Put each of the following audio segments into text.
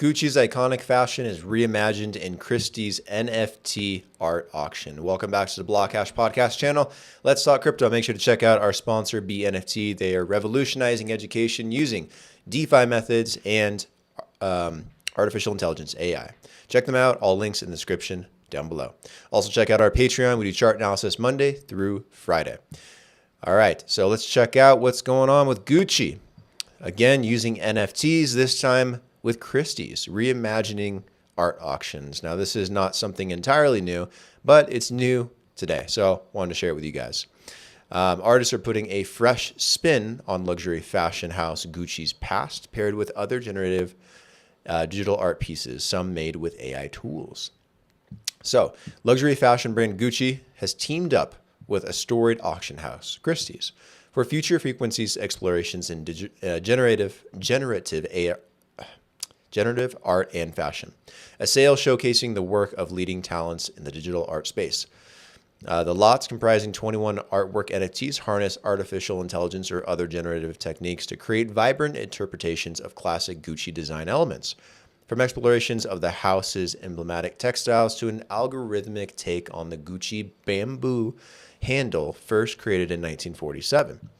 Gucci's iconic fashion is reimagined in Christie's NFT art auction. Welcome back to the Block Hash podcast channel. Let's talk crypto. Make sure to check out our sponsor, BENFT. They are revolutionizing education using DeFi methods and artificial intelligence, AI. Check them out. All links in the description down below. Also, check out our Patreon. We do chart analysis Monday through Friday. All right, so let's check out what's going on with Gucci. Again, using NFTs, this time with Christie's, reimagining art auctions. Now, this is not something entirely new, but it's new today, so wanted to share it with you guys. Artists are putting a fresh spin on luxury fashion house Gucci's past, paired with other generative digital art pieces, some made with AI tools. So, luxury fashion brand Gucci has teamed up with a storied auction house, Christie's, for future frequencies explorations in generative art and fashion. A sale showcasing the work of leading talents in the digital art space. The lots, comprising 21 artwork NFTs, harness artificial intelligence or other generative techniques to create vibrant interpretations of classic Gucci design elements. From explorations of the house's emblematic textiles to an algorithmic take on the Gucci bamboo handle, first created in 1947.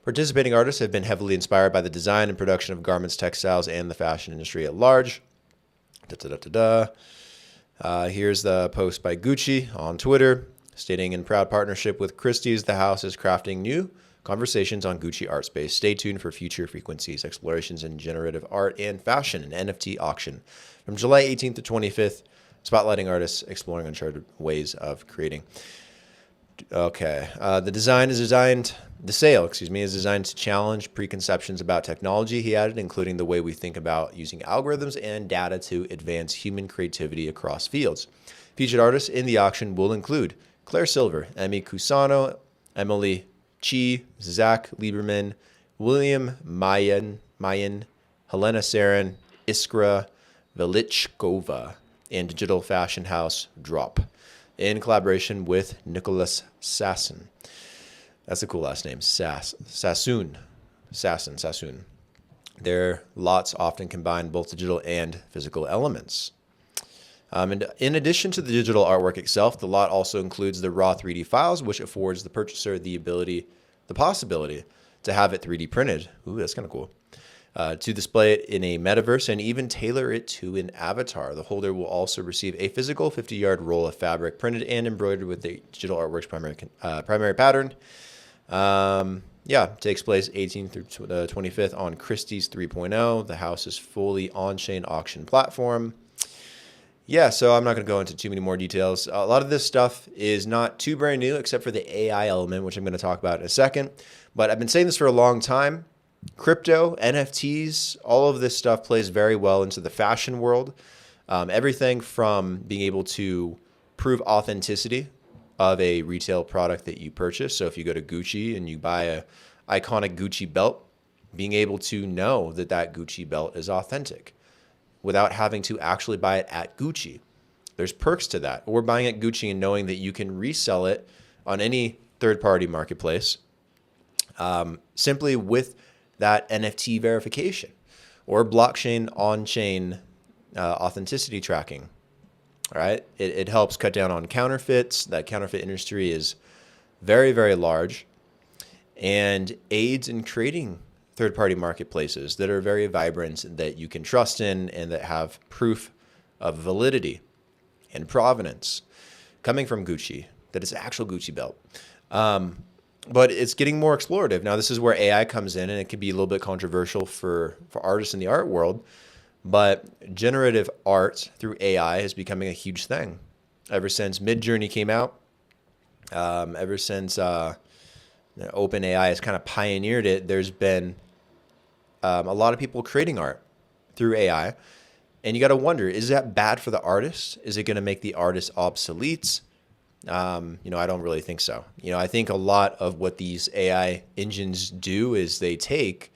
Participating artists have been heavily inspired by the design and production of garments, textiles, and the fashion industry at large. Here's the post by Gucci on Twitter, stating, in proud partnership with Christie's, the house is crafting new conversations on Gucci art space. Stay tuned for future frequencies, explorations in generative art and fashion, an NFT auction from July 18th to 25th, spotlighting artists exploring uncharted ways of creating. Okay, the sale is designed to challenge preconceptions about technology, he added, including the way we think about using algorithms and data to advance human creativity across fields. Featured artists in the auction will include Claire Silver, Emmy Cusano, Emily Chi, Zach Lieberman, William Mayan, Helena Sarin, Iskra Velichkova, and digital fashion house Drop, in collaboration with Nicholas Sasson. That's a cool last name, Sassoon. Their lots often combine both digital and physical elements. And in addition to the digital artwork itself, the lot also includes the raw 3D files, which affords the purchaser the possibility to have it 3D printed. Ooh, that's kind of cool. To display it in a metaverse and even tailor it to an avatar. The holder will also receive a physical 50-yard roll of fabric printed and embroidered with the digital artwork's primary pattern. Takes place 18th through the 25th on Christie's 3.0, the house's fully on-chain auction platform. Yeah, so I'm not going to go into too many more details. A lot of this stuff is not too brand new, except for the AI element, which I'm going to talk about in a second. But I've been saying this for a long time. Crypto, NFTs, all of this stuff plays very well into the fashion world. Everything from being able to prove authenticity of a retail product that you purchase. So if you go to Gucci and you buy a iconic Gucci belt, being able to know that that Gucci belt is authentic without having to actually buy it at Gucci. There's perks to that. Or buying at Gucci and knowing that you can resell it on any third-party marketplace simply with that NFT verification or blockchain on-chain authenticity tracking. All right, it helps cut down on counterfeits. That counterfeit industry is very, very large and aids in creating third-party marketplaces that are very vibrant, that you can trust in, and that have proof of validity and provenance coming from Gucci, that it's an actual Gucci belt. But it's getting more explorative. Now, this is where AI comes in, and it can be a little bit controversial for artists in the art world, but generative art through AI is becoming a huge thing. Ever since Midjourney came out, ever since OpenAI has kind of pioneered it, there's been a lot of people creating art through AI. And you got to wonder, is that bad for the artist? Is it going to make the artist obsolete? I don't really think so. I think a lot of what these AI engines do is they take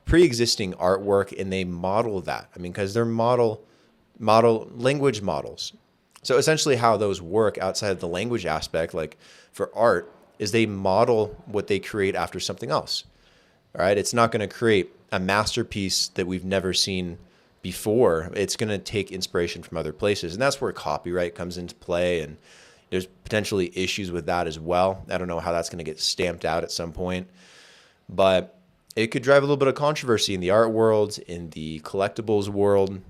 pre-existing artwork and they model that. Because they're model language models. So essentially how those work outside of the language aspect, like for art, is they model what they create after something else. All right. It's not going to create a masterpiece that we've never seen before, it's going to take inspiration from other places. And that's where copyright comes into play. And there's potentially issues with that as well. I don't know how that's going to get stamped out at some point, but it could drive a little bit of controversy in the art world, in the collectibles world,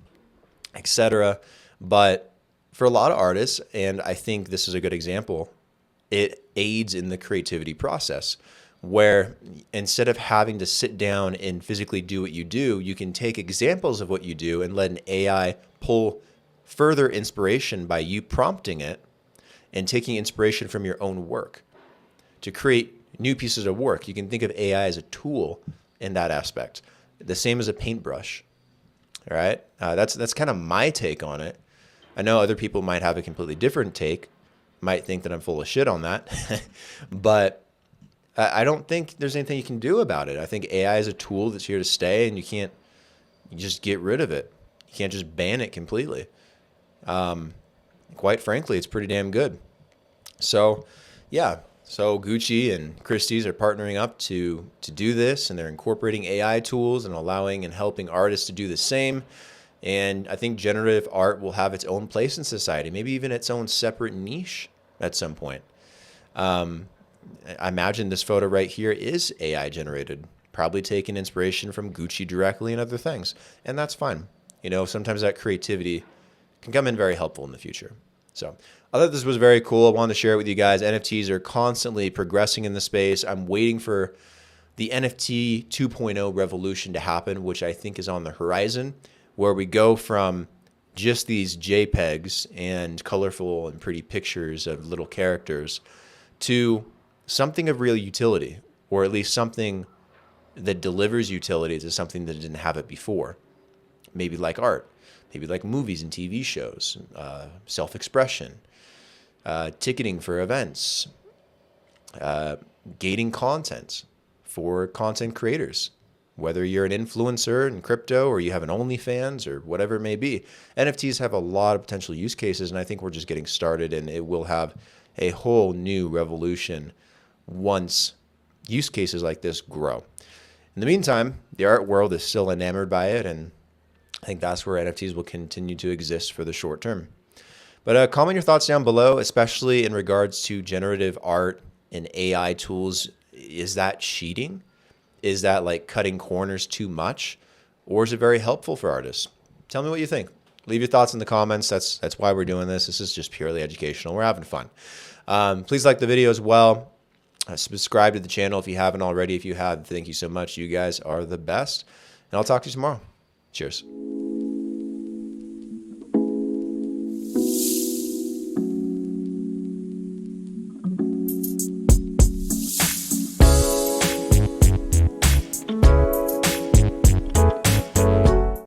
etc. But for a lot of artists, and I think this is a good example, it aids in the creativity process, where instead of having to sit down and physically do what you do, you can take examples of what you do and let an AI pull further inspiration by you prompting it and taking inspiration from your own work to create new pieces of work. You can think of AI as a tool in that aspect, the same as a paintbrush. All right, that's kind of my take on it. I know other people might have a completely different take, might think that I'm full of shit on that, but I don't think there's anything you can do about it. I think AI is a tool that's here to stay, and you just get rid of it. You can't just ban it completely. Quite frankly, it's pretty damn good. So, yeah. So Gucci and Christie's are partnering up to do this, and they're incorporating AI tools and allowing and helping artists to do the same. And I think generative art will have its own place in society, maybe even its own separate niche at some point. I imagine this photo right here is AI generated, probably taking inspiration from Gucci directly and other things. And that's fine. You know, sometimes that creativity can come in very helpful in the future. So I thought this was very cool. I wanted to share it with you guys. NFTs are constantly progressing in the space. I'm waiting for the NFT 2.0 revolution to happen, which I think is on the horizon, where we go from just these JPEGs and colorful and pretty pictures of little characters to something of real utility, or at least something that delivers utility to something that didn't have it before. Maybe like art, maybe like movies and TV shows, self-expression, ticketing for events, gating content for content creators. Whether you're an influencer in crypto or you have an OnlyFans or whatever it may be, NFTs have a lot of potential use cases, and I think we're just getting started, and it will have a whole new revolution once use cases like this grow. In the meantime, the art world is still enamored by it, and I think that's where NFTs will continue to exist for the short term. But comment your thoughts down below, especially in regards to generative art and AI tools. Is that cheating? Is that like cutting corners too much? Or is it very helpful for artists? Tell me what you think. Leave your thoughts in the comments. That's why we're doing this. This is just purely educational. We're having fun. Please like the video as well. Subscribe to the channel if you haven't already. If you have, thank you so much. You guys are the best. And I'll talk to you tomorrow. Cheers.